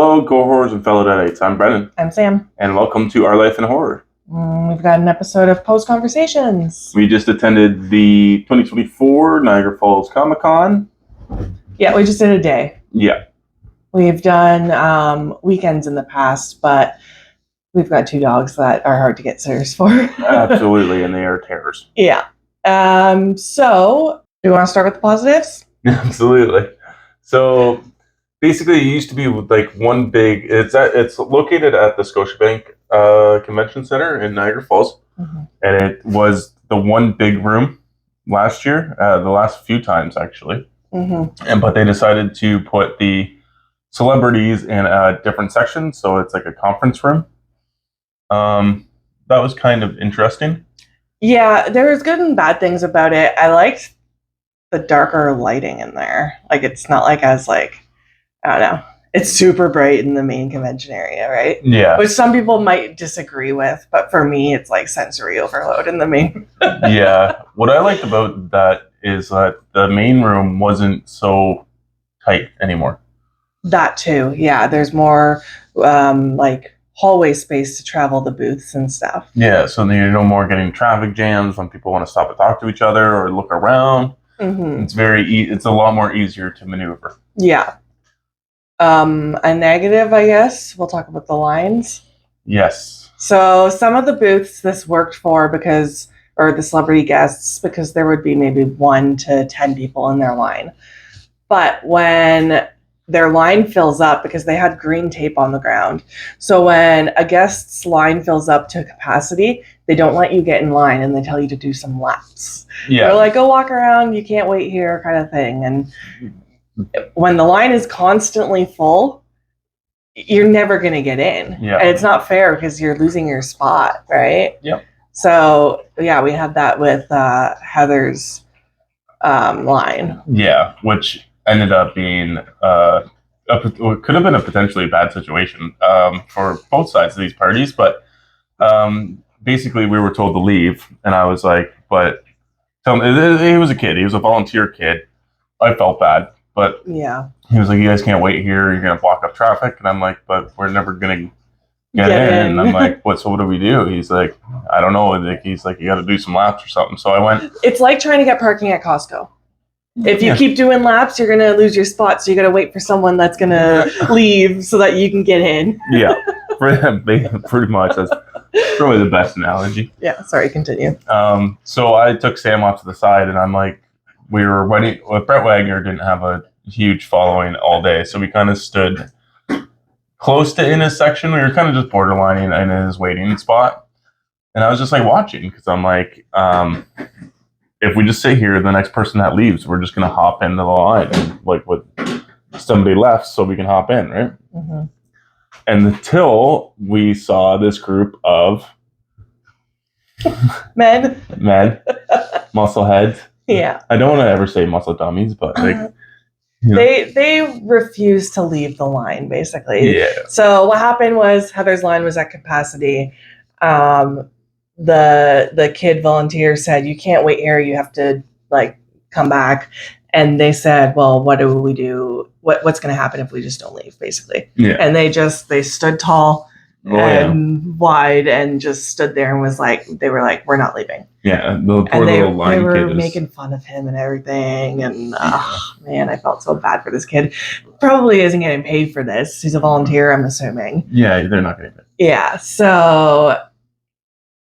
Hello, cohorts and fellow Deadites. I'm Brennan, I'm Sam. and welcome to Our Life in Horror. We've got an episode of Post Conversations. We just attended the 2024 Niagara Falls Comic Con. Yeah, we just did a day. Yeah. We've done weekends in the past, but we've got two dogs that are hard to get sitters for. Absolutely, and they are terrors. Yeah. So, do you want to start with the positives? Absolutely. So, basically, it used to be like one big. It's located at the Scotiabank Convention Center in Niagara Falls, and it was the one big room last year. The last few times, actually. But they decided to put the celebrities in a different section, so it's like a conference room. That was kind of interesting. Yeah, there was good and bad things about it. I liked the darker lighting in there. Like, it's not like as like, I don't know, it's super bright in the main convention area, right? Yeah. Which some people might disagree with, but for me, it's like sensory overload in the main. Yeah. What I liked about that is that the main room wasn't so tight anymore. That too, yeah. There's more like hallway space to travel the booths and stuff. Yeah, so you're no more getting traffic jams when people want to stop and talk to each other or look around. It's it's a lot more easier to maneuver. Yeah. A negative, I guess. We'll talk about the lines. Yes. So some of the booths this worked for or the celebrity guests, because there would be maybe 1 to 10 people in their line. But when their line fills up, because they had green tape on the ground, so when a guest's line fills up to capacity, they don't let you get in line and they tell you to do some laps. Yeah. They're like, go walk around, you can't wait here, kind of thing. And when the line is constantly full, you're never going to get in. Yeah. And it's not fair because you're losing your spot, right? Yep. So, yeah, we had that with Heather's line. Yeah, which ended up being could have been a potentially bad situation for both sides of these parties, but basically we were told to leave, and I was like, but tell me, he was a kid, he was a volunteer kid. I felt bad, but yeah, he was like, you guys can't wait here, you're gonna block up traffic, and I'm like, but we're never gonna get in. And I'm like, what do we do? He's like, I don't know. He's like, you got to do some laps or something. So I went. It's like trying to get parking at Costco. If you keep doing laps, you're going to lose your spot. So you got to wait for someone that's going to leave so that you can get in. Yeah, pretty much. That's probably the best analogy. Yeah, sorry, continue. So I took Sam off to the side, and I'm like, we were waiting. Brett Wagner didn't have a huge following all day, so we kind of stood close to in his section. We were kind of just borderlining in his waiting spot. And I was just like watching, because I'm like, if we just sit here, the next person that leaves, we're just going to hop into the line, like with somebody left, so we can hop in, right? And until we saw this group of men, muscle heads. Yeah. I don't want to ever say muscle dummies, but like, they refused to leave the line, basically. Yeah. So what happened was Heather's line was at capacity. The kid volunteer said, you can't wait here, you have to like come back. And they said, well, what do we do? What's going to happen if we just don't leave, basically? Yeah. And they stood tall and wide and just stood there and they were like, we're not leaving. Yeah, the poor little line they were kid making fun of him and everything. And man, I felt so bad for this kid. Probably isn't getting paid for this. He's a volunteer, I'm assuming. Yeah, they're not getting paid. Yeah, so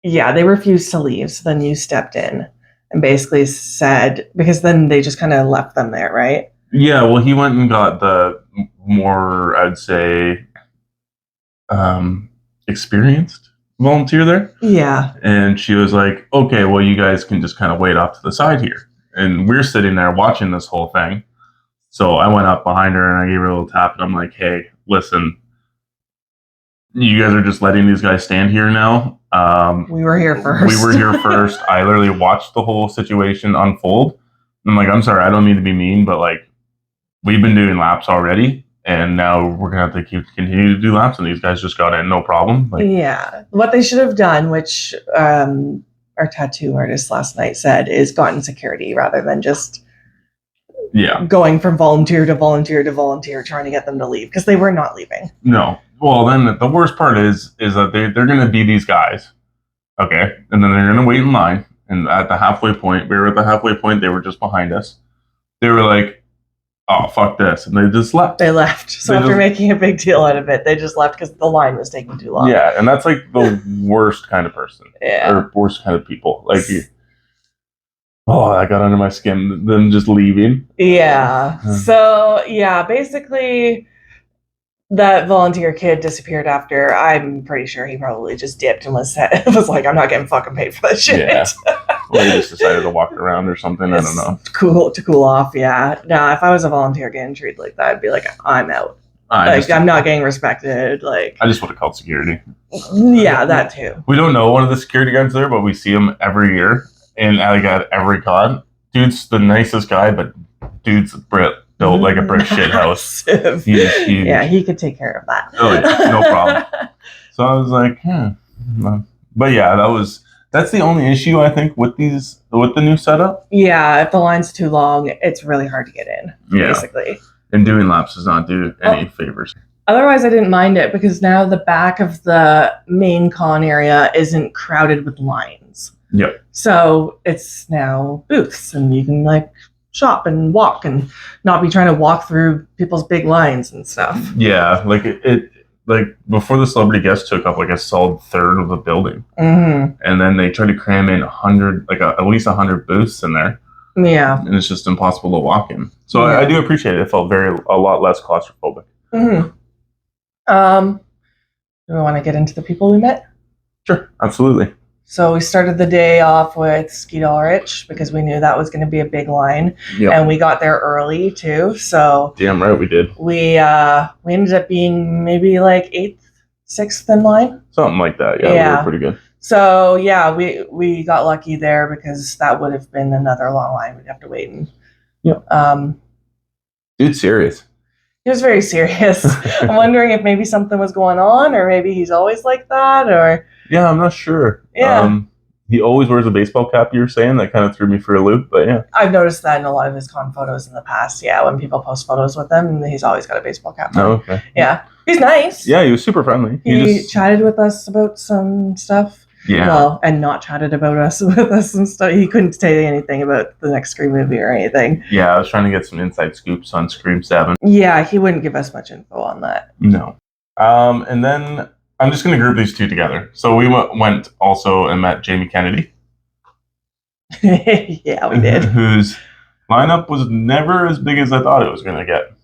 yeah, they refused to leave. So then you stepped in and basically said, because then they just kind of left them there, right? Yeah, well, he went and got the more, I'd say, experienced volunteer there. Yeah. And she was like, okay, well, you guys can just kind of wait off to the side here. And we're sitting there watching this whole thing. So I went up behind her and I gave her a little tap, and I'm like, hey, listen, you guys are just letting these guys stand here now. We were here first. We were here first. I literally watched the whole situation unfold. And I'm like, I'm sorry, I don't mean to be mean, but like, we've been doing laps already, and now we're gonna have to continue to do laps, and these guys just got in, no problem. Like, yeah, what they should have done, which our tattoo artist last night said, is gotten security rather than just Yeah. going from volunteer to volunteer to volunteer, trying to get them to leave because they were not leaving. No. Well, then the worst part is that they're going to be these guys, okay, and then they're going to wait in line. And at the halfway point, we were at the halfway point. They were just behind us. They were like, "Oh, fuck this," and they just left. They left. So after making a big deal out of it, they just left because the line was taking too long. Yeah, and that's like the worst kind of person. Yeah. Or worst kind of people. Like, I got under my skin. Them just leaving. Yeah. So yeah, basically, that volunteer kid disappeared after. I'm pretty sure he probably just dipped and was like, "I'm not getting fucking paid for that shit." Yeah. Or he just decided to walk around or something. I don't know. To cool off. Yeah. Now, if I was a volunteer getting treated like that, I'd be like, "I'm out." I'm not getting respected. Like, I just would have called security. Yeah, that too. We don't know one of the security guards there, but we see him every year, and I got every con. Dude's the nicest guy, but dude's built like a brick shit house. He's huge. Yeah, he could take care of that. Oh yeah, no problem. So I was like, but yeah, that's the only issue I think with the new setup. Yeah, if the line's too long, it's really hard to get in. Yeah. Basically. And doing laps does not do any favors. Otherwise, I didn't mind it because now the back of the main con area isn't crowded with lines. Yep. So it's now booths, and you can like shop and walk and not be trying to walk through people's big lines and stuff. Yeah, like it like before the celebrity guest took up like a solid third of the building, and then they tried to cram in 100, like at least 100 booths in there. Yeah, and it's just impossible to walk in. So I do appreciate it. It felt a lot less claustrophobic. Do we want to get into the people we met? Sure, absolutely. So we started the day off with Skeet Ulrich because we knew that was going to be a big line, and we got there early too. So damn right we did. We ended up being maybe like 8th, 6th in line, something like that. Yeah, we were pretty good. So yeah, we got lucky there because that would have been another long line. We'd have to wait and dude's serious. He was very serious. I'm wondering if maybe something was going on, or maybe he's always like that, or yeah, I'm not sure. Yeah. He always wears a baseball cap, you were saying. That kind of threw me for a loop, but yeah. I've noticed that in a lot of his con photos in the past. Yeah, when people post photos with him, he's always got a baseball cap on. Oh, okay. Yeah. He's nice. Yeah, he was super friendly. He chatted with us about some stuff. Yeah. Well, and not chatted about us with us and stuff. He couldn't say anything about the next Scream movie or anything. Yeah, I was trying to get some inside scoops on Scream 7. Yeah, he wouldn't give us much info on that. No. And then I'm just going to group these two together. So we went also and met Jamie Kennedy. Yeah, we did. Whose lineup was never as big as I thought it was going to get.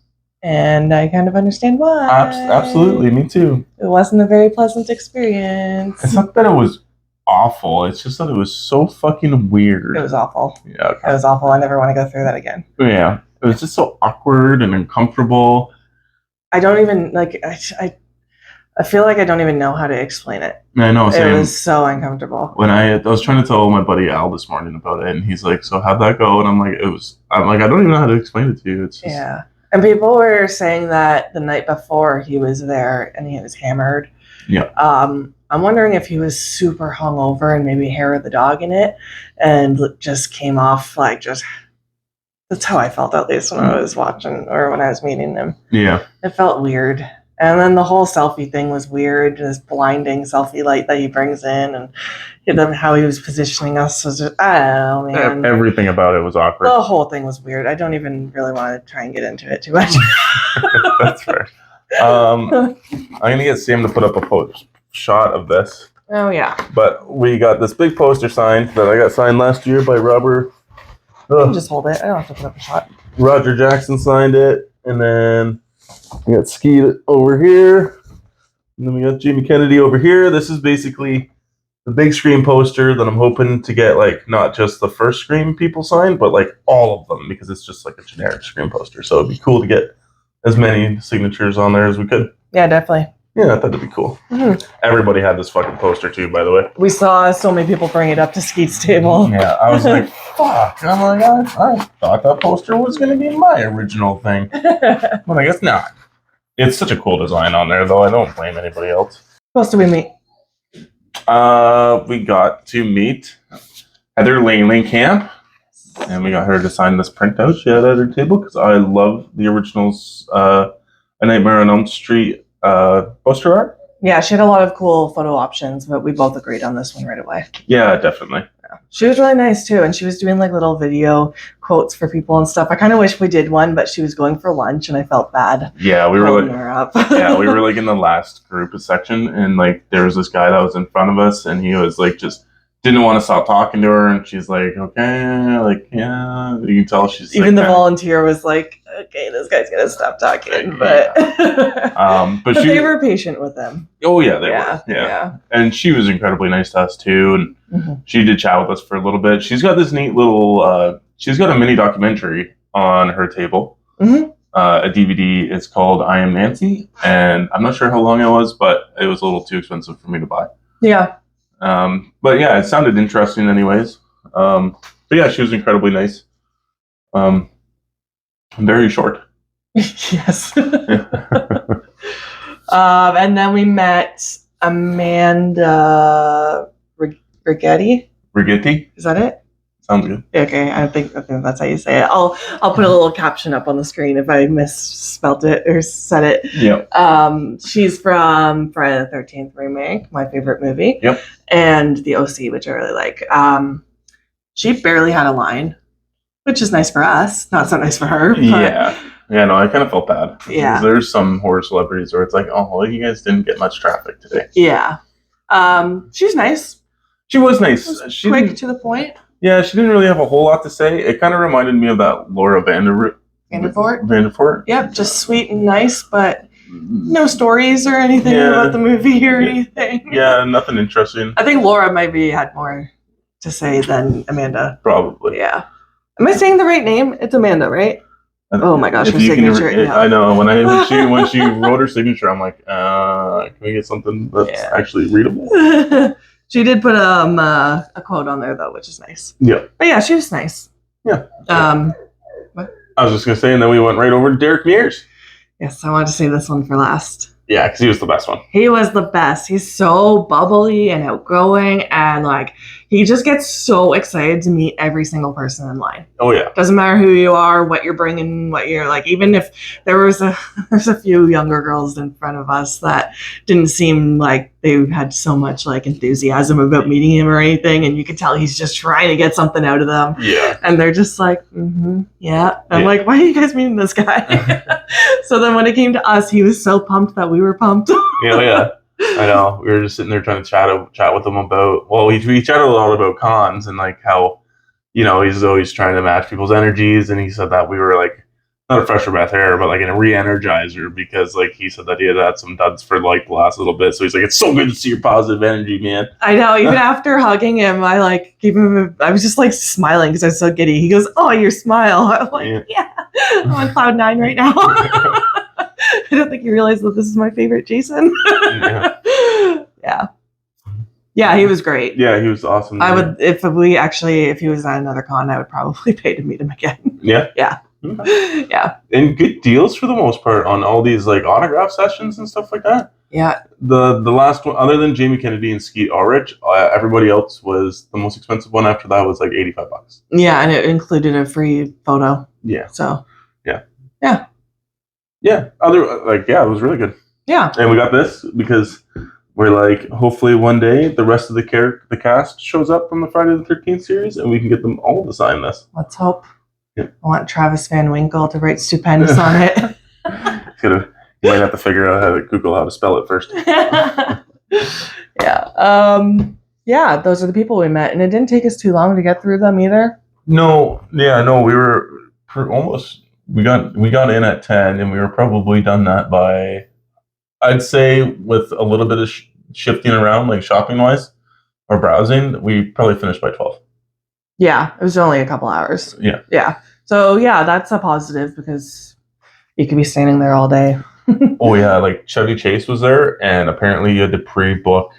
And I kind of understand why. Absolutely, me too. It wasn't a very pleasant experience. It's not that it was awful. It's just that it was so fucking weird. It was awful. Yeah, okay. It was awful. I never want to go through that again. Yeah, it was just so awkward and uncomfortable. I don't even like. I feel like I don't even know how to explain it. I know. Same. It was so uncomfortable. When I was trying to tell my buddy Al this morning about it, and he's like, "So how'd that go?" And I'm like, I don't even know how to explain it to you. It's just, yeah. And people were saying that the night before he was there and he was hammered. Yeah. I'm wondering if he was super hungover and maybe hair of the dog in it and just came off like just. That's how I felt, at least when I was watching or when I was meeting him. Yeah. It felt weird. And then the whole selfie thing was weird. This blinding selfie light that he brings in and how he was positioning us was just, I don't know, man. Everything about it was awkward. The whole thing was weird. I don't even really want to try and get into it too much. That's fair. I'm going to get Sam to put up a shot of this. Oh, yeah. But we got this big poster signed that I got signed last year by Robert. You can just hold it. I don't have to put up a shot. Roger Jackson signed it. And then we got Skeet over here. And then we got Jamie Kennedy over here. This is basically the big Scream poster that I'm hoping to get, like, not just the first Scream people signed, but, like, all of them, because it's just, like, a generic Scream poster. So it'd be cool to get as many signatures on there as we could. Yeah, definitely. Yeah, I thought it'd be cool. Mm-hmm. Everybody had this fucking poster, too, by the way. We saw so many people bring it up to Skeet's table. Yeah, I was like, fuck. Oh, my God. I thought that poster was going to be my original thing. But I guess not. It's such a cool design on there, though. I don't blame anybody else. Who else did we meet? We got to meet Heather Langley Camp. And we got her to sign this printout she had at her table because I love the originals, A Nightmare on Elm Street poster art. Yeah, she had a lot of cool photo options, but we both agreed on this one right away. Yeah, definitely. Yeah. She was really nice too, and she was doing like little video quotes for people and stuff. I kind of wish we did one, but she was going for lunch, and I felt bad. Yeah, we were like, her up. yeah, we were like in the last group of section, and like there was this guy that was in front of us, and he was like just didn't want to stop talking to her, and she's like, okay, like yeah, you can tell she's even like, the volunteer was like, okay, this guy's gonna stop talking, but but they were patient with him. Oh yeah, they were. Yeah, and she was incredibly nice to us too, and she did chat with us for a little bit. She's got this neat little, she's got a mini documentary on her table. A DVD. It's called I Am Nancy, and I'm not sure how long it was, but it was a little too expensive for me to buy. Yeah. But yeah, it sounded interesting anyways. But yeah, she was incredibly nice. Very short. Yes. And then we met Amanda Rigetti. Rigetti? Is that it? Sounds good. Okay, I think that's how you say it. I'll put a little caption up on the screen if I misspelt it or said it. Yep. She's from Friday the 13th remake, my favorite movie. Yep. And the OC, which I really like. She barely had a line, which is nice for us, not so nice for her. But yeah. Yeah, no, I kind of felt bad. Yeah. There's some horror celebrities where it's like, oh, well, you guys didn't get much traffic today. Yeah. She's nice. She was nice. She quick to the point. Yeah, she didn't really have a whole lot to say. It kind of reminded me of that Laura Vandervoort. Yep, just sweet and nice, but no stories or anything about the movie or anything. Yeah, nothing interesting. I think Laura maybe had more to say than Amanda. Probably. Yeah. Am I saying the right name? It's Amanda, right? Oh my gosh, her signature. I know. When she wrote her signature, I'm like, can we get something that's actually readable? She did put a quote on there though, which is nice. Yeah. But yeah, she was nice. Yeah. What? I was just gonna say, and then we went right over to Derek Mears. Yes, I wanted to say this one for last. Yeah, because he was the best one. He was the best. He's so bubbly and outgoing, and like he just gets so excited to meet every single person in line. Oh yeah. Doesn't matter who you are, what you're bringing, what you're like. Even if there's a few younger girls in front of us that didn't seem like they had so much like enthusiasm about meeting him or anything, and you could tell he's just trying to get something out of them. Yeah. And they're just like, yeah. I'm like, why are you guys meeting this guy? So then when it came to us, he was so pumped that we were pumped. Yeah. I know. We were just sitting there trying to chat with him about. Well, we chatted a lot about cons and like how, he's always trying to match people's energies, and he said that we were like not a fresher breath air, but like a re-energizer because like he said that he had some duds for like the last little bit. So he's like, it's so good to see your positive energy, man. I know. Even after hugging him, I like gave him. I was just like smiling because I was so giddy. He goes, "Oh, your smile." I'm like, yeah. I'm on cloud 9 right now. I don't think you realize that this is my favorite Jason. Yeah, he was great. Yeah, he was awesome. I would, if he was at another con, I would probably pay to meet him again. Yeah. Yeah. Yeah. And good deals for the most part on all these like autograph sessions and stuff like that. Yeah. The last one, other than Jamie Kennedy and Skeet Ulrich, everybody else was the most expensive one. After that was like $85. Yeah, and it included a free photo. Yeah. So. Yeah. Yeah. Yeah. It was really good. Yeah. And we got this because we're like, hopefully one day the rest of the cast shows up from the Friday the 13th series, and we can get them all to sign this. Let's hope. Yeah. I want Travis Van Winkle to write stupendous on it. You might have to figure out how to Google how to spell it first. Yeah. Yeah, those are the people we met, and it didn't take us too long to get through them either. No. Yeah, no, we were almost, we got in at 10, and we were probably done that by, I'd say with a little bit of shifting around, like shopping wise or browsing, we probably finished by 12. Yeah, it was only a couple hours. Yeah. Yeah. So yeah, that's a positive because you could be standing there all day. Oh yeah, like Chevy Chase was there, and apparently you had to pre-book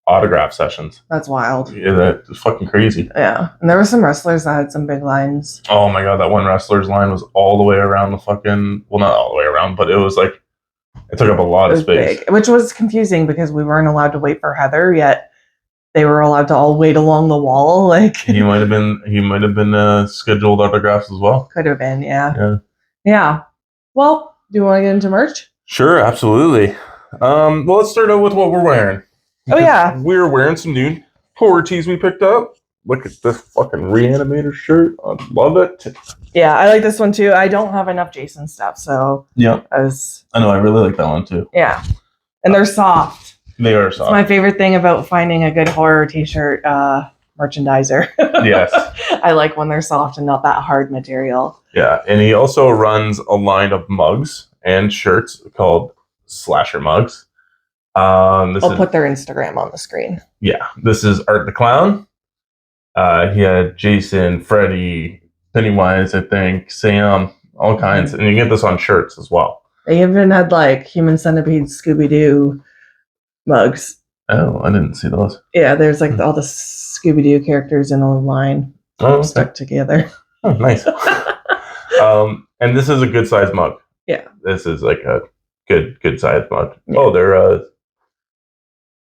autograph sessions. That's wild. Yeah, that was fucking crazy. Yeah, and there were some wrestlers that had some big lines. Oh my god, that one wrestler's line was all the way around the fucking, well, not all the way around, but it was like, it took up a lot of space. Big, which was confusing because we weren't allowed to wait for Heather yet. they were allowed to all wait along the wall. Like He might have been scheduled autographs as well. could have been, yeah. Yeah. Yeah. Well, do you want to get into merch? Sure, absolutely. Well, let's start out with what we're wearing. Oh, yeah. We're wearing some new horror tees we picked up. Look at this fucking Reanimator shirt. I love it. Yeah, I like this one too. I don't have enough Jason stuff, so Yeah. I know, I really like that one too. Yeah. And they're soft. They are It's soft. my favorite thing about finding a good horror t-shirt merchandiser. Yes. I like when they're soft and not that hard material. Yeah, and he also runs a line of mugs and shirts called Slasher Mugs. I'll put their Instagram on the screen. Yeah, this is Art the Clown. He had Jason, Freddy, Pennywise, I think, Sam, all kinds. And you get this on shirts as well. They even had like Human Centipede, Scooby-Doo mugs. Oh, I didn't see those. Yeah, there's like all the Scooby-Doo characters in a line stuck together. Oh, nice. And this is a good size mug. Yeah. This is like a good size mug. Yeah. Oh, they're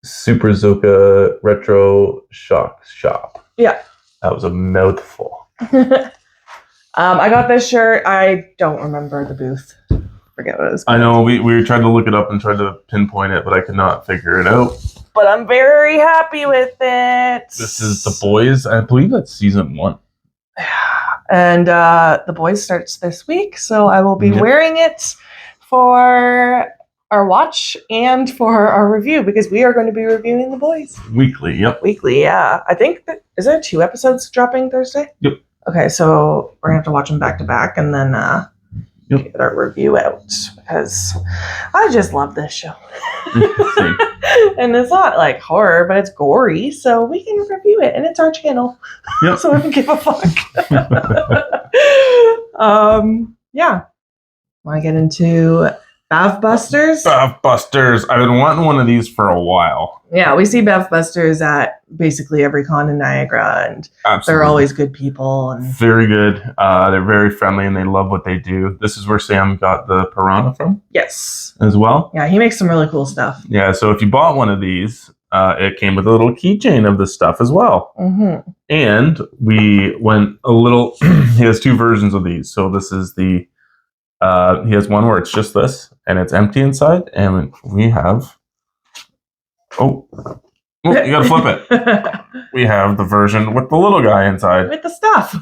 Super Zoka Retro Shock Shop. Yeah. That was a mouthful. I got this shirt. I don't remember the booth. Forget what it was called. I know we tried to look it up and tried to pinpoint it, but I could not figure it out. But I'm very happy with it. This is The Boys. I believe that's season 1. And The Boys starts this week, so I will be wearing it for our watch and for our review because we are going to be reviewing The Boys. Weekly, yep. Weekly, yeah. I think is there 2 episodes dropping Thursday? Yep. Okay, so we're gonna have to watch them back to back and then get our review out because I just love this show. And it's not like horror, but it's gory, so we can review it, and it's our channel. Yep. So we don't give a fuck. Yeah. Want to get into Bav Busters? Bav Busters. I've been wanting one of these for a while. Yeah, we see Bav Busters at basically every con in Niagara, and Absolutely. they're always good people. And very good. They're very friendly, and they love what they do. This is where Sam got the piranha from. Yes. As well. Yeah, he makes some really cool stuff. Yeah, so if you bought one of these, it came with a little keychain of this stuff as well. Mm-hmm. And we went a little... he has 2 versions of these. So this is the... he has one where it's just this, and it's empty inside, and we have... Oh, you gotta flip it. We have the version with the little guy inside. With the stuff.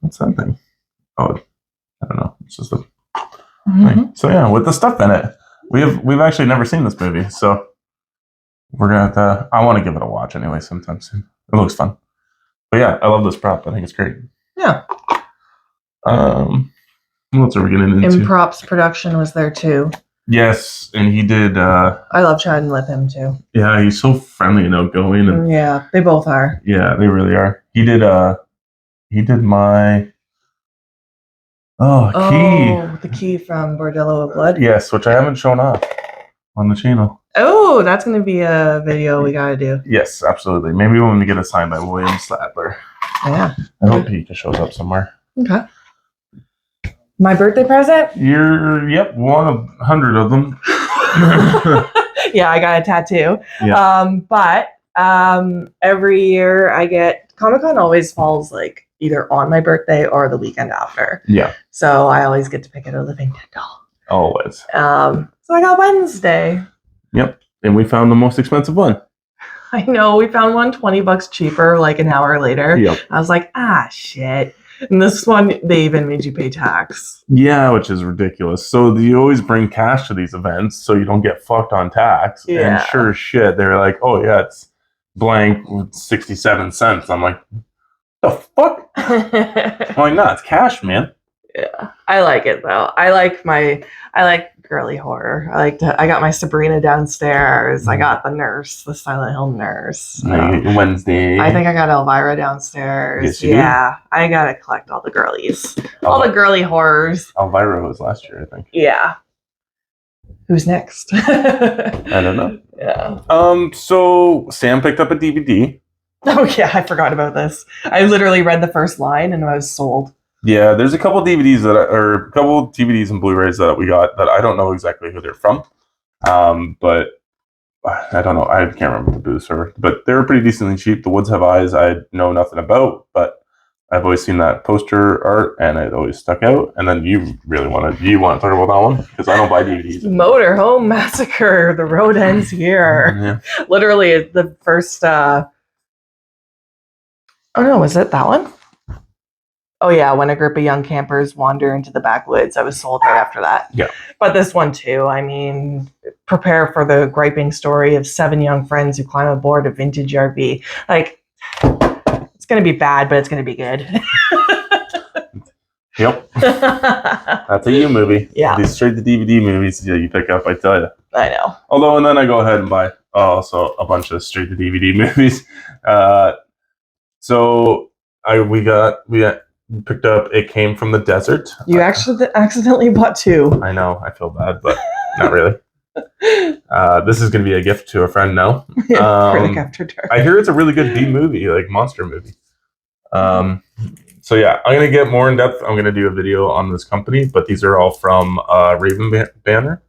What's that thing? Oh, I don't know. It's just a thing. So yeah, with the stuff in it. We've actually never seen this movie, so we're gonna have to... I want to give it a watch anyway sometime soon. It looks fun. But yeah, I love this prop. I think it's great. Yeah. What else are we getting into? Improps production was there too. Yes, and he did... I love chatting with him too. Yeah, he's so friendly and outgoing. And, yeah, they both are. Yeah, they really are. He did my... key. The key from Bordello of Blood? Yes, which I haven't shown off on the channel. Oh, that's going to be a video we got to do. Yes, absolutely. Maybe when we get it signed by William Sadler. Yeah. I hope he just shows up somewhere. Okay. My birthday present? Yep, one of 100 of them. Yeah, I got a tattoo. Yeah. But every year I get... Comic-Con always falls like either on my birthday or the weekend after. Yeah. So I always get to pick out a living dead doll. Always. So I got Wednesday. Yep. And we found the most expensive one. I know. We found one $20 cheaper like an hour later. Yep. I was like, shit. And this one, they even made you pay tax. Yeah, which is ridiculous. So you always bring cash to these events so you don't get fucked on tax. Yeah. And sure as shit, they're like, oh yeah, it's blank with 67 cents. I'm like, the fuck? I'm like, nah, it's cash, man. Yeah. I like it though. I like girly horror. I got my Sabrina downstairs. I got the nurse, the Silent Hill nurse. Wednesday. I think I got Elvira downstairs. Yes, you do? Yeah. I gotta collect all the girlies. All the girly horrors. Elvira was last year, I think. Yeah. Who's next? I don't know. Yeah. So Sam picked up a DVD. Oh yeah, I forgot about this. I literally read the first line and I was sold. Yeah, there's a couple DVDs a couple DVDs and Blu-rays that we got that I don't know exactly who they're from. But I don't know. I can't remember the booths are, but they were pretty decently cheap. The Woods Have Eyes I know nothing about, but I've always seen that poster art and it always stuck out. And then do you want to talk about that one? Because I don't buy DVDs. Motorhome Massacre, The Road Ends Here. Yeah. Literally the first, oh no, was it that one? Oh yeah, when a group of young campers wander into the backwoods. I was sold right after that. Yeah. But this one too, I mean, prepare for the griping story of 7 young friends who climb aboard a vintage RV. Like, it's going to be bad, but it's going to be good. Yep. That's a you movie. Yeah. These straight to DVD movies you pick up, I tell you. I know. Although, and then I go ahead and buy also a bunch of straight to DVD movies. So we picked up It Came from the Desert. You actually accidentally bought 2. I know. I feel bad, but not really. This is going to be a gift to a friend now. Critic After Dark. I hear it's a really good B movie, like monster movie. So yeah, I'm going to get more in depth. I'm going to do a video on this company, but these are all from Raven Banner.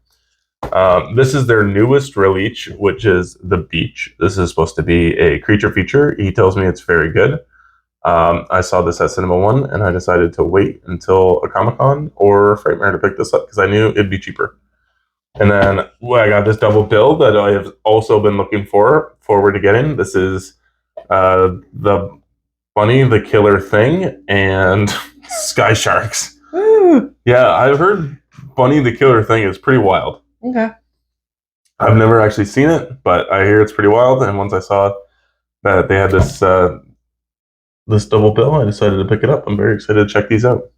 This is their newest release, which is The Beach. This is supposed to be a creature feature. He tells me it's very good. I saw this at Cinema One, and I decided to wait until a Comic-Con or Frightmare to pick this up because I knew it'd be cheaper. And then I got this double bill that I have also been looking forward to getting. This is the Bunny the Killer Thing and Sky Sharks. Ooh. Yeah, I've heard Bunny the Killer Thing is pretty wild. Okay. I've never actually seen it, but I hear it's pretty wild. And once I saw that they had this this double bill, I decided to pick it up. I'm very excited to check these out.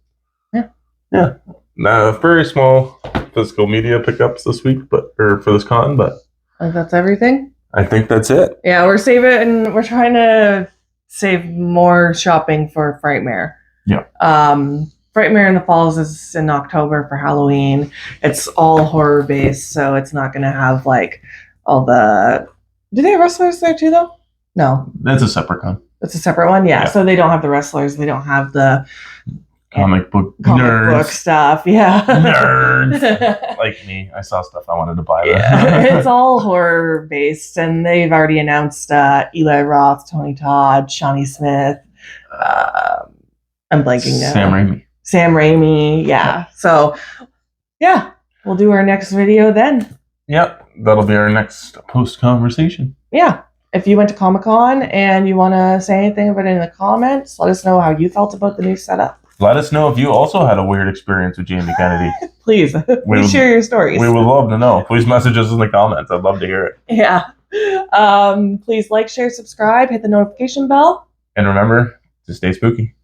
Yeah. Now, very small physical media pickups this week, or for this con, but I think that's everything. I think that's it. Yeah, we're trying to save more shopping for Frightmare. Yeah. Frightmare in the Falls is in October for Halloween. It's all horror based, so it's not going to have like all the. Do they have wrestlers there too, though? No, That's a separate con. it's a separate one. Yeah, so they don't have the wrestlers. They don't have the Comic book stuff. Yeah, nerds like me. I saw stuff I wanted to buy. Yeah, it's all horror based, and they've already announced Eli Roth, Tony Todd, Shawnee Smith. I'm blanking now. Sam Raimi, yeah. So, yeah, we'll do our next video then. Yep, that'll be our next post conversation. Yeah. If you went to Comic-Con and you want to say anything about it in the comments, let us know how you felt about the new setup. Let us know if you also had a weird experience with Jamie Kennedy. Please share your stories. We would love to know. Please message us in the comments. I'd love to hear it. Yeah. Please like, share, subscribe, hit the notification bell. And remember to stay spooky.